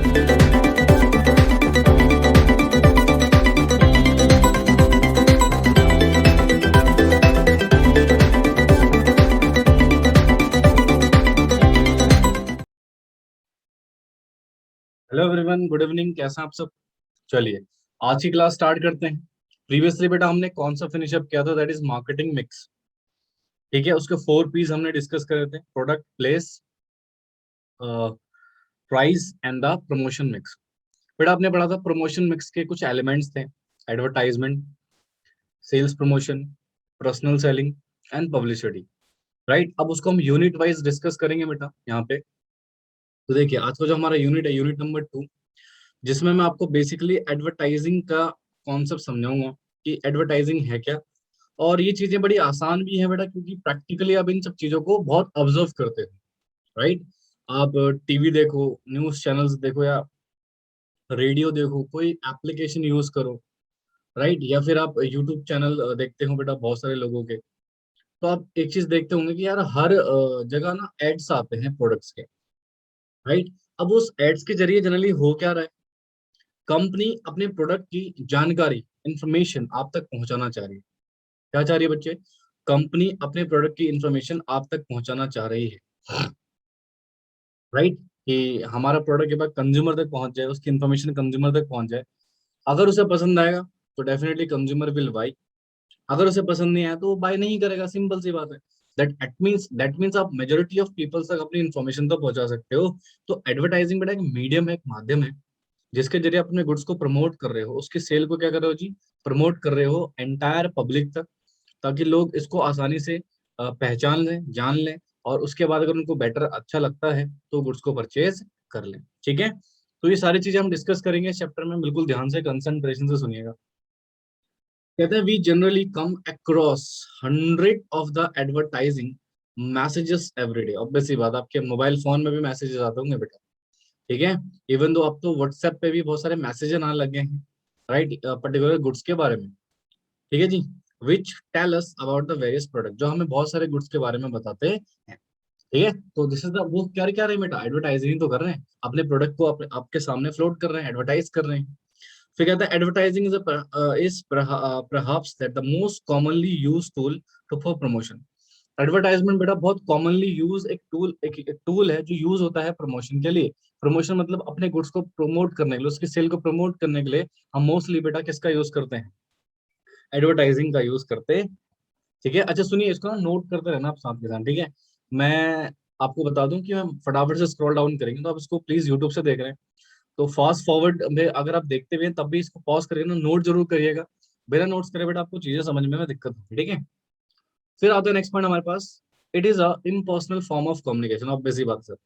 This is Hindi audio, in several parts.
Hello everyone, good evening. कैसे हैं आप सब? चलिए आज की क्लास स्टार्ट करते हैं। प्रीवियसली बेटा हमने कौन सा फिनिश अप किया था? That is marketing mix. ठीक है, उसके 4 P's हमने डिस्कस करे थे: product, place, price and the promotion mix. बेटा आपने पढ़ा था प्रमोशन मिक्स के कुछ एलिमेंट्स थे: advertisement, sales promotion, personal selling and publicity. Right, अब उसको हम यूनिट वाइज डिस्कस करेंगे बेटा यहाँ पे। तो देखिए आज का जो हमारा यूनिट है, यूनिट नंबर 2, जिसमें मैं आपको बेसिकली एडवर्टाइजिंग का कॉन्सेप्ट समझाऊंगा कि एडवर्टाइजिंग है क्या। और ये चीजें बड़ी आसान भी है बेटा, क्योंकि प्रैक्टिकली आप इन सब चीजों को बहुत ऑब्जर्व करते हो। राइट, आप टीवी देखो, न्यूज चैनल्स देखो, या रेडियो देखो, कोई एप्लीकेशन यूज करो। राइट, या फिर आप यूट्यूब चैनल देखते हो बेटा बहुत सारे लोगों के। तो आप एक चीज देखते होंगे कि यार हर जगह ना एड्स आते हैं प्रोडक्ट्स के। राइट, अब उस एड्स के जरिए जनरली हो क्या रहा है, कंपनी अपने प्रोडक्ट की जानकारी, इंफॉर्मेशन आप तक पहुंचाना चाह रही है। क्या चाह रही है बच्चे? कंपनी अपने प्रोडक्ट की इंफॉर्मेशन आप तक पहुंचाना चाह रही है। राइट, कि हमारा प्रोडक्ट के बाद कंज्यूमर तक पहुंच जाए, उसकी इंफॉर्मेशन कंज्यूमर तक पहुंच जाए। अगर उसे पसंद आएगा तो डेफिनेटली कंज्यूमर विल बाई। अगर उसे पसंद नहीं आया तो वो बाय नहीं करेगा, सिंपल सी बात है। दैट मीन्स आप मेजोरिटी ऑफ पीपल तक अपनी इन्फॉर्मेशन तो पहुंचा सकते हो। तो एडवर्टाइजिंग बेटा एक मीडियम है, एक माध्यम है, जिसके जरिए अपने गुड्स को प्रमोट कर रहे हो, उसकी सेल को क्या कर रहे हो जी? प्रमोट कर रहे हो एंटायर पब्लिक तक, ताकि लोग इसको आसानी से पहचान लें, जान लें, और उसके बाद अगर उनको बेटर अच्छा लगता है तो गुड्स को परचेज कर लें। ठीक है, तो ये सारी चीजें हम डिस्कस करेंगे इस चैप्टर में। बिल्कुल ध्यान से, कंसंट्रेशन से सुनिएगा। कहते हैं we generally come across 100 of the advertising messages every day. Obvious सी बात, आपके मोबाइल फोन में भी मैसेजेस आते होंगे बेटा। ठीक है, इवन दो अब तो व्हाट्सएप पे भी बहुत सारे मैसेज आने लग गए हैं। राइट, पर्टिकुलर गुड्स के बारे में। ठीक है जी, which tell us about the various product, जो हमें बहुत सारे गुड्स के बारे में बताते हैं। ठीक है, तो दिस इज द, वो क्या क्या रहे बेटा? एडवर्टाइजिंग तो कर रहे हैं, अपने प्रोडक्ट को आपके सामने फ्लोट कर रहे हैं, एडवर्टाइज कर रहे हैं। फिर कहता है advertising is perhaps that the most commonly used tool to for promotion. Advertisement बेटा बहुत कॉमनली यूज एक टूल है जो यूज होता है प्रमोशन के लिए। प्रमोशन मतलब अपने गुड्स को प्रमोट करने के लिए, उसकी सेल को प्रमोट करने के लिए हम मोस्टली बेटा किसका यूज करते हैं? एडवर्टाइजिंग का यूज करते हैं। ठीक है, अच्छा सुनिए, इसको ना नोट करते रहना आप साथ के साथ। ठीक है, मैं आपको बता दूं कि हम फटाफट से स्क्रॉल डाउन करेंगे, तो आप इसको प्लीज यूट्यूब से देख रहे हैं तो फास्ट फॉरवर्ड में अगर आप देखते हुए हैं, तब भी इसको पॉज करिए ना, नोट जरूर करिएगा। बिना नोट्स करे बेटा आपको चीजें समझ में दिक्कत होगी। ठीक है, फिर आता है नेक्स्ट पॉइंट हमारे पास। It is a impersonal form of communication. Obvious सी बात सर,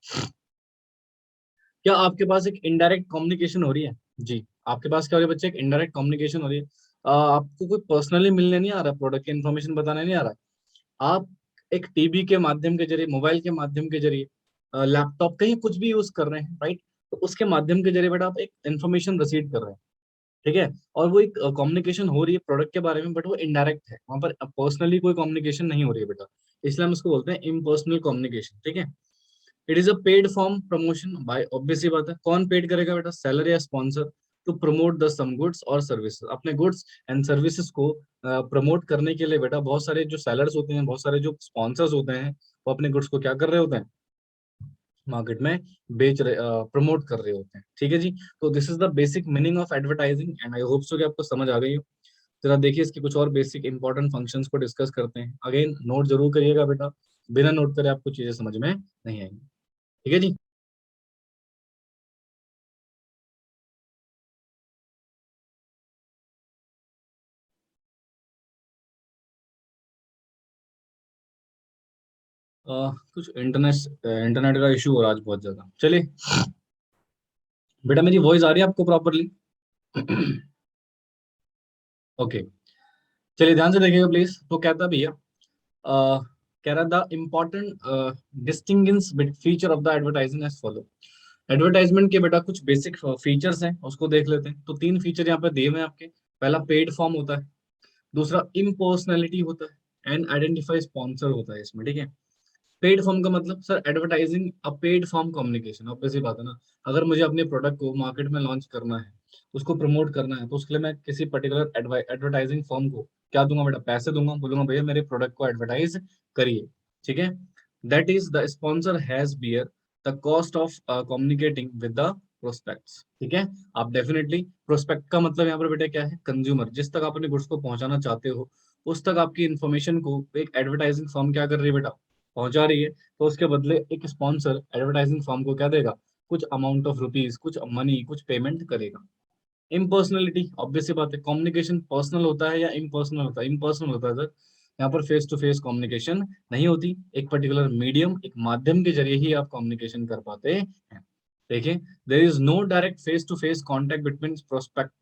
क्या आपके पास एक इनडायरेक्ट कम्युनिकेशन हो रही है? जी, आपके पास क्या हो रही है बच्चे? एक इनडायरेक्ट कम्युनिकेशन हो रही है। आपको कोई पर्सनली मिलने नहीं आ रहा, प्रोडक्ट की इन्फॉर्मेशन बताने नहीं आ रहा। आप एक टीवी के माध्यम के जरिए, मोबाइल के माध्यम के जरिए, लैपटॉप, कहीं कुछ भी यूज कर रहे हैं, राइट? तो उसके माध्यम के जरिए बेटा आप एक इन्फॉर्मेशन रिसीव कर रहे हैं। ठीक है, और वो एक कम्युनिकेशन हो रही है प्रोडक्ट के बारे में, बट वो इनडायरेक्ट है, वहां पर पर्सनली कोई कम्युनिकेशन नहीं हो रही है बेटा। इसलिए हम इसको बोलते हैं इम्पर्सनल कम्युनिकेशन। ठीक है, it is a paid form promotion by, obvious ही बात है, कौन पेड करेगा बेटा? सेलर या sponsor, to promote the some goods और सर्विसेज। अपने गुड्स एंड सर्विसेज को प्रमोट करने के लिए बेटा बहुत सारे जो सेलर्स होते हैं, बहुत सारे जो स्पॉन्सर्स होते हैं, वो अपने गुड्स को क्या कर रहे होते हैं? मार्केट में बेच रहे, प्रमोट कर रहे होते हैं। ठीक है जी, तो this is the basic meaning of advertising, and I hope so कि आपको समझ आ गई हो। जरा देखिए इसके कुछ और बेसिक इंपॉर्टेंट फंक्शंस को डिस्कस करते हैं। अगेन नोट जरूर करिएगा बेटा, बिना नोट करे आपको चीजें समझ में नहीं आएंगी। ठीक है जी। कुछ इंटरनेट का इशू हो रहा है आज बहुत ज्यादा। चलिए बेटा, मेरी वॉइस आ रही है आपको प्रॉपरली? ओके, चलिए ध्यान से देखिएगा प्लीज। तो कहता भैया, कह रहा the important distinguishing feature of the advertising as follow. Advertisement के बेटा कुछ बेसिक फीचर्स हैं, उसको देख लेते हैं। तो 3 फीचर यहाँ पे दिए हुए हैं आपके। पहला पेड फॉर्म होता है, दूसरा इम्पर्सनैलिटी होता है, एंड आइडेंटिफाई स्पॉन्सर होता है इसमें। ठीक है, पेड फॉर्म का मतलब सर एडवर्टाइजिंग अ पेड फॉर्म कम्युनिकेशन, ऑब्वियसली बात है ना। अगर मुझे अपने प्रोडक्ट को मार्केट में लॉन्च करना है, उसको प्रमोट करना है, तो उसके लिए मैं किसी पर्टिकुलर एडवर्टाइजिंग फॉर्म को क्या दूंगा बेटा, पैसे दूंगा, बोलूंगा भैया मेरे प्रोडक्ट को एडवर्टाइज करिए, ठीक है। That is the sponsor has bear the cost of communicating with the prospects, ठीक है। आप डेफिनेटली प्रोस्पेक्ट का मतलब यहाँ पर बेटा क्या है, कंज्यूमर, जिस तक आप अपने गुड्स को पहुंचाना चाहते हो उस तक आपकी इन्फॉर्मेशन को एक एडवर्टाइजिंग फर्म क्या कर रही है बेटा, पहुंचा रही है। तो उसके बदले एक स्पॉन्सर एडवर्टाइजिंग फर्म को क्या देगा, कुछ अमाउंट ऑफ रुपीज, कुछ मनी, कुछ पेमेंट करेगा। इम्पर्सनलिटी, ऑब्वियस सी बात है, कम्युनिकेशन पर्सनल होता है या इम्पर्सनल होता है, इम्पर्सनल होता है सर। यहाँ पर फेस टू फेस कम्युनिकेशन नहीं होती, एक पर्टिकुलर मीडियम, एक माध्यम के जरिए ही आप कम्युनिकेशन कर पाते हैं। देखिए, there is no direct face to face contact between prospect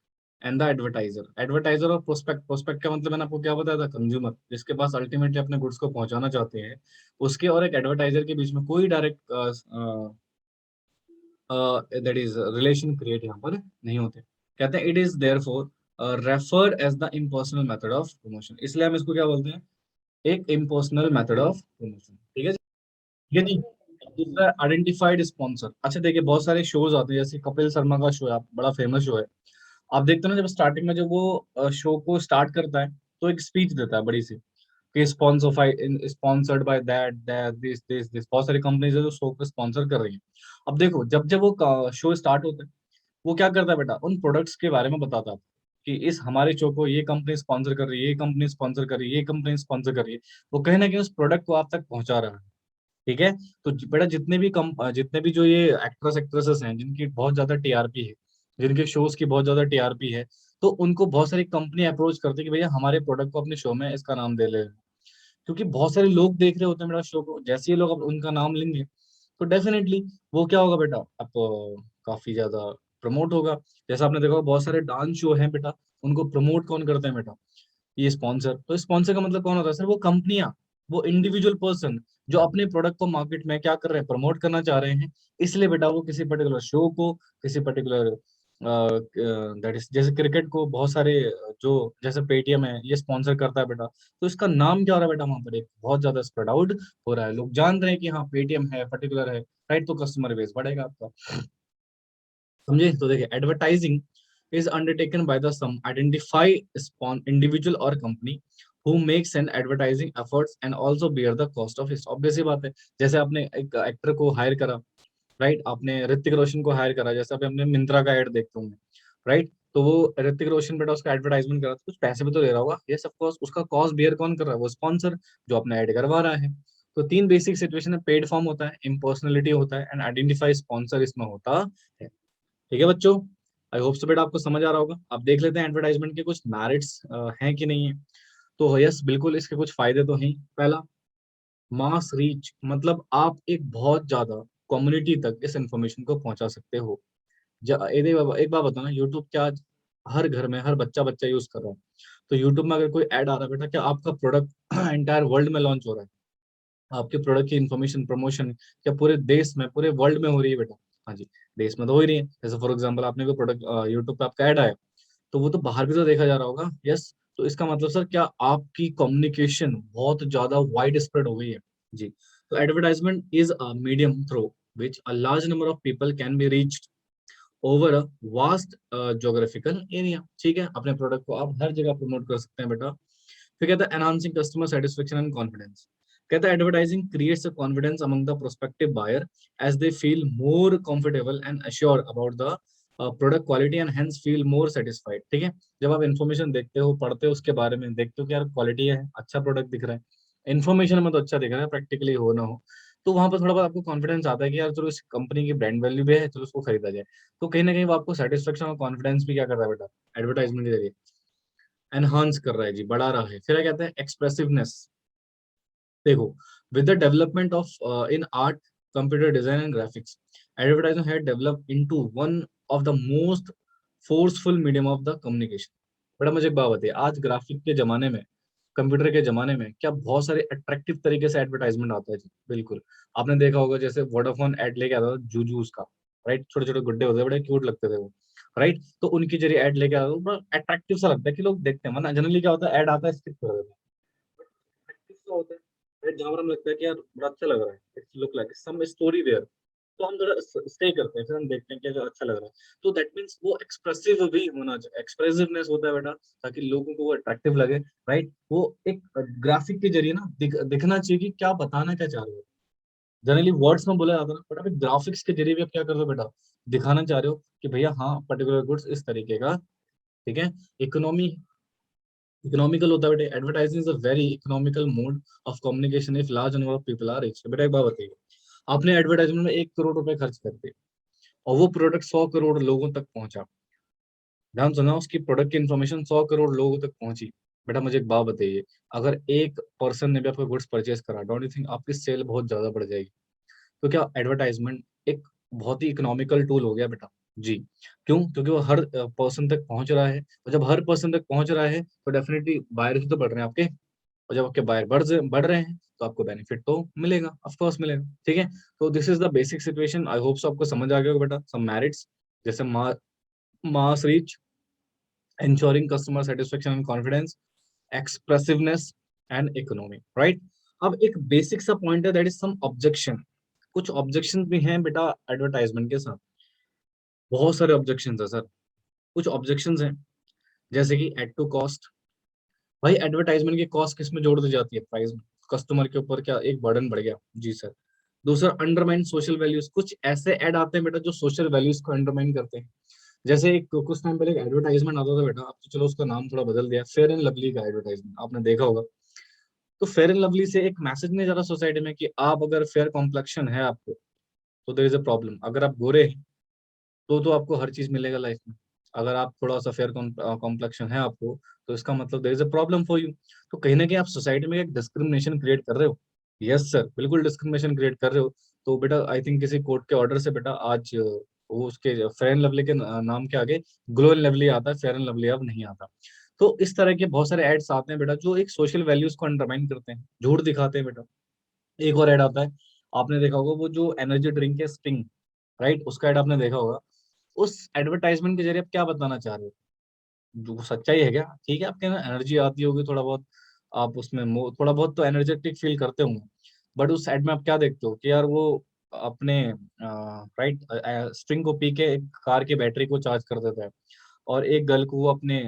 and the advertiser. Advertiser और प्रोस्पेक्ट, प्रोस्पेक्ट का मतलब मैंने आपको क्या बताया था, कंज्यूमर, जिसके पास अल्टीमेटली अपने गुड्स को पहुंचाना चाहते हैं, उसके और एक एडवर्टाइजर के बीच में कोई direct that is relation create यहाँ पर नहीं होते। कहते हैं it is therefore referred as the impersonal method of promotion, इसलिए हम इसको क्या बोलते हैं, एक इम्पर्सनल मेथड ऑफ प्रमोशन, ठीक है। ये नहीं, दूसरा आइडेंटिफाइड स्पॉन्सर। अच्छा देखिए, बहुत सारे शोज आते हैं, जैसे कपिल शर्मा का शो है, बड़ा फेमस शो है। आप देखते हो ना, जब स्टार्टिंग में जब वो शो को स्टार्ट करता है तो एक स्पीच देता है बड़ी सी, कि sponsored by that that this बहुत सारी कंपनीज है जो शो को स्पॉन्सर कर रही है। अब देखो, जब जब वो शो स्टार्ट होता है, वो क्या करता है बेटा, उन प्रोडक्ट्स के बारे में बताता है कि इस हमारे शो को ये कंपनी स्पॉन्सर कर रही है, ये कंपनी स्पॉन्सर कर रही है, ये कंपनी स्पॉन्सर कर रही है। वो कहीं ना कहीं उस प्रोडक्ट को आप तक पहुंचा रहा है, ठीक है। तो बेटा जितने भी जो ये एक्ट्रेस एक्ट्रेसेस हैं जिनकी बहुत ज्यादा टीआरपी है, जिनके शोज की बहुत ज्यादा टीआरपी है, तो उनको बहुत सारी कंपनी अप्रोच करती है कि भैया हमारे प्रोडक्ट को अपने शो में इसका नाम दे ले, क्योंकि बहुत सारे लोग देख रहे होते हैं मेरा शो को। जैसे ही लोग अब उनका नाम लेंगे तो डेफिनेटली वो क्या होगा बेटा, अब काफी ज्यादा प्रमोट होगा। जैसा आपने देखा होगा, बहुत सारे डांस शो हैं बेटा, उनको प्रमोट कौन करते हैं बेटा, ये स्पॉन्सर। तो स्पॉन्सर का मतलब कौन होता है सर, वो कंपनियां, वो इंडिविजुअल पर्सन जो अपने प्रोडक्ट को मार्केट में क्या कर रहे हैं, प्रमोट करना चाह रहे हैं। इसलिए बेटा वो किसी पर्टिकुलर शो को, किसी पर्टिकुलर दैट इज, जैसे क्रिकेट को बहुत सारे जो, जैसे पेटीएम है, ये स्पॉन्सर करता है बेटा, तो इसका नाम क्या हो रहा है बेटा, वहां पर एक बहुत ज्यादा स्प्रेड आउट हो रहा है, लोग जान रहे हैं कि हाँ पेटीएम है, पर्टिकुलर है, राइट। तो कस्टमर बेस बढ़ेगा आपका, समझे। तो देखिए, advertising is undertaken by the some identify individual और company who makes an advertising efforts and also bear the cost of it, obvious सी बात है। जैसे आपने एक एक्टर को हायर करा, राइट, आपने ऋतिक रोशन को हायर करा, जैसे अभी हमने मिंत्रा का एड देखते होंगे, राइट। तो वो ऋतिक रोशन बेटा उसका एडवर्टाइजमेंट करा तो कुछ पैसे भी तो ले रहा होगा, यस ऑफ कोर्स। उसका कॉस्ट बेयर कौन कर रहा है, वो स्पॉन्सर जो अपना ऐड करवा रहा है। तो तीन बेसिक सिचुएशन है, पेड फॉर्म होता है, इम्पर्सनलिटी होता है, एंड आइडेंटिफाई स्पॉन्सर इसमें होता है, ठीक है बच्चों। आई होप सो बेटा आपको समझ आ रहा होगा। अब देख लेते हैं एडवर्टाइजमेंट के कुछ मेरिट्स हैं कि नहीं है। तो यस, बिल्कुल इसके कुछ फायदे तो हैं। पहला, मास रीच, मतलब आप एक बहुत ज्यादा कम्युनिटी तक इस इंफॉर्मेशन को पहुंचा सकते हो। एक बात बताओ ना, यूट्यूब क्या आज हर घर में हर बच्चा बच्चा यूज कर रहा है। तो यूट्यूब में अगर कोई ऐड आ रहा है बेटा, क्या आपका प्रोडक्ट एंटायर वर्ल्ड में लॉन्च हो रहा है, आपके प्रोडक्ट की इन्फॉर्मेशन प्रमोशन क्या पूरे देश में, पूरे वर्ल्ड में हो रही है बेटा? हाँ जी, देश में तो हो ही रही है। जैसे फॉर एग्जाम्पल, आपने कोई प्रोडक्ट यूट्यूब पे आपका ऐड आया, तो वो तो बाहर भी तो देखा जा रहा होगा, यस। तो इसका मतलब सर क्या आपकी कम्युनिकेशन बहुत ज्यादा वाइड स्प्रेड हो गई है, जी। तो advertisement is a medium through which a large number of people can be reached over a vast geographical area, ठीक है। अपने प्रोडक्ट को आप हर जगह प्रमोट कर सकते हैं बेटा। फिर कहता है enhancing customer satisfaction and confidence. कहता है advertising creates a confidence among the prospective buyer as they feel more comfortable and assured about the product quality and hence feel more satisfied, ठीक है। जब आप इन्फॉर्मेशन देखते हो, पढ़ते हो, उसके बारे में देखते हो कि यार क्वालिटी है, अच्छा प्रोडक्ट दिख रहा है, इन्फॉर्मेशन में तो अच्छा दिख रहा है, प्रैक्टिकली हो ना हो, तो वहां पर थोड़ा बहुत आपको कॉन्फिडेंस आता है कि यार चलो इस कंपनी की ब्रांड वैल्यू भी है, चलो उसको खरीदा जाए। तो कहीं ना कहीं वो आपको सेटिस्फेक्शन और कॉन्फिडेंस भी क्या कर रहा है बेटा, एडवर्टाइजमेंट के जरिए एनहांस कर रहा है जी, बढ़ा रहा है। फिर क्या कहते हैं, एक्सप्रेसिवनेस। देखो, with the development of in art, computer design and graphics, advertisement had developed into one of the most forceful medium of the communication. बड़ा मुझे एक बात बताइए, आज ग्राफिक के जमाने में, कंप्यूटर के जमाने में क्या बहुत सारे अट्रैक्टिव तरीके से एडवर्टाइजमेंट आता है जी, बिल्कुल। आपने देखा होगा, जैसे वोडाफोन एड लेके आता था जूजूस का, राइट, छोटे छोटे गुड्डे होते थे, बड़े क्यूट लगते थे वो, राइट। तो उनके जरिए ऐड लेके आता था, बड़ा अट्रैक्टिव सा लगता है कि लोग देखते हैं, वरना जनरली क्या होता है, ऐड आता है, स्किप कर देते हैं। Attractive सा होता है। राइट, जहाँ पर हमें लगता है कि यार बड़ा अच्छा लग रहा है, it's look like some story there, तो हम थोड़ा स्टे करते हैं, फिर हम देखते हैं कि अगर अच्छा लग रहा है तो दैट मीन्स वो एक्सप्रेसिव भी होना चाहिए, एक्सप्रेसिवनेस होता है बेटा, ताकि लोगों को वो अट्रैक्टिव लगे। राइट, वो एक ग्राफिक के जरिए ना दिखना चाहिए कि क्या बताना क्या चाह रहे हो। जनरली वर्ड्स में बोला जाता है ना, बट अभी ग्राफिक्स के जरिए भी आप क्या कर रहे हो बेटा, दिखाना चाह रहे हो कि भैया हाँ पर्टिकुलर गुड्स इस तरीके का। ठीक है, इकोनॉमी, इकोनॉमिकल होता है बेटा, advertising is a very economical mode of communication if large number of people are reach. बेटा एक बात बताइए, आपने एडवर्टाइजमेंट में 1 करोड़ रुपए खर्च कर दिए और वो प्रोडक्ट 100 करोड़ लोगों तक पहुंचा, ध्यान सुना, उसकी प्रोडक्ट की इन्फॉर्मेशन 100 करोड़ लोगों तक पहुंची। बेटा मुझे एक बात बताइए, अगर एक पर्सन ने भी आपका गुड्स परचेज करा, डोंट यू थिंक आपकी सेल बहुत ज्यादा बढ़ जाएगी? तो क्या एडवर्टाइजमेंट एक बहुत ही इकोनॉमिकल टूल हो गया बेटा? जी। क्यों? क्योंकि वो हर पर्सन तक पहुंच रहा है, और जब हर पर्सन तक पहुंच रहा है तो डेफिनेटली बायर भी तो बढ़ रहे हैं आपके, और जब आपके बायर बढ़ रहे हैं तो आपको बेनिफिट तो मिलेगा, ऑफ कोर्स मिलेगा। ठीक है, तो this is the basic situation, I hope सो आपको समझ आ गया होगा बेटा। सम मेरिट्स जैसे मास reach, ensuring customer satisfaction and confidence, expressiveness and economy, right? अब एक बेसिक सा पॉइंट है, दैट इज सम ऑब्जेक्शन। कुछ ऑब्जेक्शन भी हैं बेटा एडवर्टाइजमेंट के साथ, बहुत सारे ऑब्जेक्शन है सर। कुछ ऑब्जेक्शन हैं जैसे कि एड टू कॉस्ट। भाई एडवर्टाइजमेंट की कॉस्ट किस में जोड़ दी जाती है? प्राइस में। कस्टमर के ऊपर क्या एक बर्डन बढ़ गया? जी सर। दूसरा, अंडरमाइन सोशल वैल्यूज, कुछ ऐसे ऐड आते हैं बेटा जो सोशल वैल्यूज को अंडरमाइन करते हैं। जैसे एक कुछ टाइम पहले एक एडवर्टाइजमेंट आता था बेटा, अब तो चलो उसका नाम थोड़ा बदल दिया, फेयर एंड लवली का एडवर्टाइजमेंट आपने देखा होगा। तो फेयर एंड लवली से एक मैसेज नहीं जा रहा सोसाइटी में कि आप अगर फेयर कॉम्प्लेक्शन है आपको तो देयर इज अ प्रॉब्लम, अगर आप गोरे हैं तो आपको हर चीज मिलेगा लाइफ में, अगर आप थोड़ा सा फेयर कॉम्प्लेक्शन है आपको तो इसका मतलब there is a problem for you. तो कहीं ना कहीं आप सोसाइटी में एक डिस्क्रिमिनेशन क्रिएट कर रहे हो। यस सर, बिल्कुल डिस्क्रिमिनेशन क्रिएट कर रहे हो। तो बेटा आई थिंक किसी कोर्ट के ऑर्डर से बेटा आज वो उसके फेयर एंड लवली के नाम के आगे ग्लो एंड लवली आता है, फेयर एंड लवली अब नहीं आता। तो इस तरह के बहुत सारे एड्स आते हैं बेटा जो एक सोशल वैल्यूज को अंडरमाइन करते हैं, झूठ दिखाते हैं बेटा। एक और ऐड आता है, आपने देखा होगा वो जो एनर्जी ड्रिंक है स्टिंग, राइट, उसका ऐड आपने देखा होगा। उस एडवर्टाइजमेंट के जरिए आप क्या बताना चाह रहे हो? जो सच्चाई है क्या? ठीक है, आपके अंदर एनर्जी आती होगी थोड़ा बहुत, आप उसमें थोड़ा बहुत तो एनर्जेटिक फील करते होंगे, बट उस एड में आप क्या देखते हो कि यार वो अपने राइट स्ट्रिंग को पी के एक कार की बैटरी को चार्ज कर देता है, और एक गर्ल को वो अपने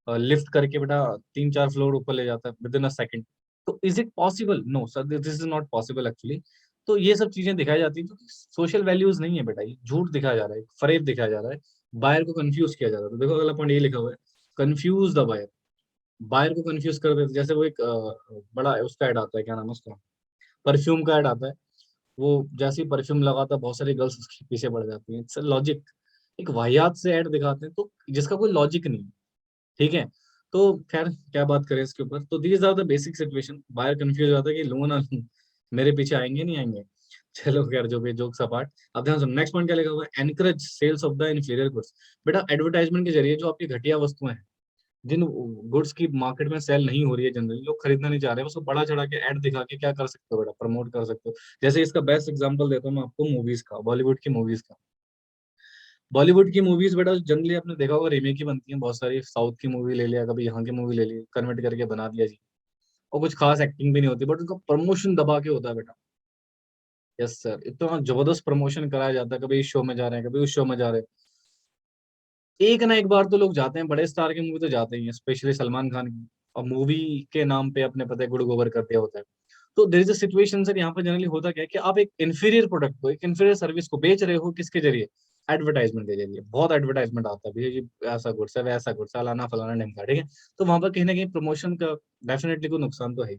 लिफ्ट करके बेटा 3-4 फ्लोर ऊपर ले जाता है विद इन अ सेकंड। तो is it possible? No sir, this is not possible actually. तो ये सब चीजें दिखाई जाती है, तो सोशल वैल्यूज नहीं है बेटा, ये झूठ दिखाया जा रहा है, फरेब दिखाया जा रहा है, बायर को कंफ्यूज किया जा रहा है। तो देखो अगला पॉइंट ये लिखा हुआ है, कंफ्यूज द बायर, बायर को कंफ्यूज कर देते। जैसे वो एक बड़ा उसका ऐड आता है, क्या नाम है उसका, परफ्यूम का ऐड आता है, वो जैसे ही परफ्यूम लगाता है बहुत सारी गर्ल्स उसके पीछे पड़ जाती हैं। इट्स लॉजिक, एक वाहियात से ऐड दिखाते हैं तो जिसका कोई लॉजिक नहीं है। ठीक है, तो खैर क्या बात करें इसके ऊपर, तो these are the basic situation, buyer confuse हो जाता है कि लूं ना लूं, मेरे पीछे आएंगे नहीं आएंगे। चलो खैर, जो भी जोक्स अपार्ट, अब ध्यान सुनो नेक्स्ट पॉइंट क्या लिखा हुआ है, encourage sales of the inferior goods. बेटा एडवर्टाइजमेंट के जरिए जो आपकी घटिया वस्तुएं हैं, जिन गुड्स की मार्केट में सेल नहीं हो रही है, जनरली लोग खरीदना नहीं चाह रहे हैं, उसको बड़ा चढ़ा के ऐड दिखा के क्या कर सकते हो बेटा, प्रमोट कर सकते हो। जैसे इसका बेस्ट एग्जांपल देता हूँ मैं आपको मूवीज का, बॉलीवुड की मूवीज का। बॉलीवुड की मूवीज बेटा जनरली आपने देखा होगा रीमेक ही बनती हैं, बहुत सारी साउथ की मूवी ले लिया, कभी यहाँ की मूवी ले ली, कन्वर्ट करके बना दिया जी, और कुछ खास एक्टिंग भी नहीं होती, बट उनका प्रमोशन दबा के होता है बेटा। यस सर, इतना जबरदस्त प्रमोशन कराया जाता है, कभी इस शो में जा रहे हैं, कभी उस शो में जा रहे हैं। एक ना एक बार तो लोग जाते हैं, बड़े स्टार की मूवी तो जाते ही हैं, स्पेशली सलमान खान की, और मूवी के नाम पे अपने पते गुड़ गोबर कर दिया होता है। तो there is a situation sir, यहाँ पर जनरली होता क्या है कि आप एक इन्फीरियर प्रोडक्ट को, एक इन्फीरियर सर्विस को बेच रहे हो, किसके जरिए? एडवर्टाइजमेंट के जरिए। बहुत एडवर्टाइजमेंट आता है भैया जी, ऐसा गुड्स है, वैसा गुड्स है, फलाना फलाना ढिमका, ठीक है। तो वहां पर कहीं ना कहीं प्रमोशन का डेफिनेटली कोई नुकसान तो है ही।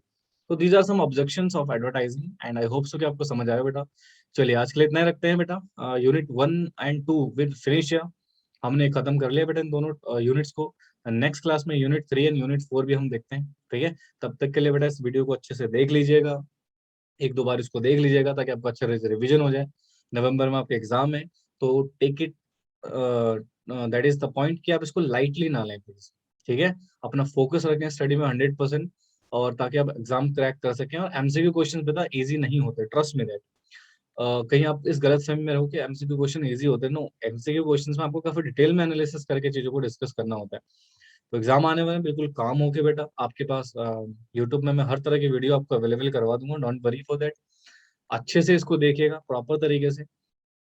तो these are some objections of advertising, and I hope so कि आपको समझ आया बेटा। चलिए आज के लिए इतना ही रखते हैं बेटा, यूनिट 1 एंड 2 विद फिनिश, हमने खत्म कर लिया बेटा इन दोनों यूनिट्स को। नेक्स्ट क्लास में यूनिट 3 एंड यूनिट 4 भी हम देखते हैं, ठीक है। तब तक के लिए बेटा इस वीडियो को अच्छे से देख लीजिएगा, 1-2 बार इसको देख लीजिएगा ताकि आपका अच्छे से रिवीजन हो जाए। नवंबर में आपके एग्जाम है, तो take it, that is the point कि आप इसको लाइटली ना लें प्लीज। ठीक है, अपना फोकस रखें स्टडी में 100%, और ताकि आप एग्जाम क्रैक कर सकें। और एमसीक्यू क्वेश्चन बेटा इजी नहीं होते, ट्रस्ट में। कहीं आप इस गलत फहमी में रहो कि एमसीक्यू क्वेश्चन इजी होते हैं, नो, एमसीक्यू क्वेश्चंस में आपको काफी डिटेल में एनालिसिस करके चीजों को डिस्कस करना होता है। तो एग्जाम आने वाले हैं, बिल्कुल काम होके बेटा आपके पास यूट्यूब में मैं हर तरह की वीडियो आपको अवेलेबल करवा दूंगा, डोंट वरी फॉर दैट। अच्छे से इसको देखिएगा प्रॉपर तरीके से,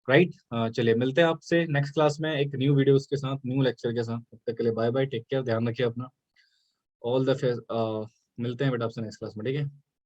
राइट। चलिए मिलते हैं आपसे नेक्स्ट क्लास में एक न्यू वीडियो के साथ, न्यू लेक्चर के साथ। तब तक के लिए बाय बाय, टेक केयर, ध्यान रखिए अपना। All the fest. मिलते हैं बेटा आपसे नेक्स्ट क्लास में, ठीक है।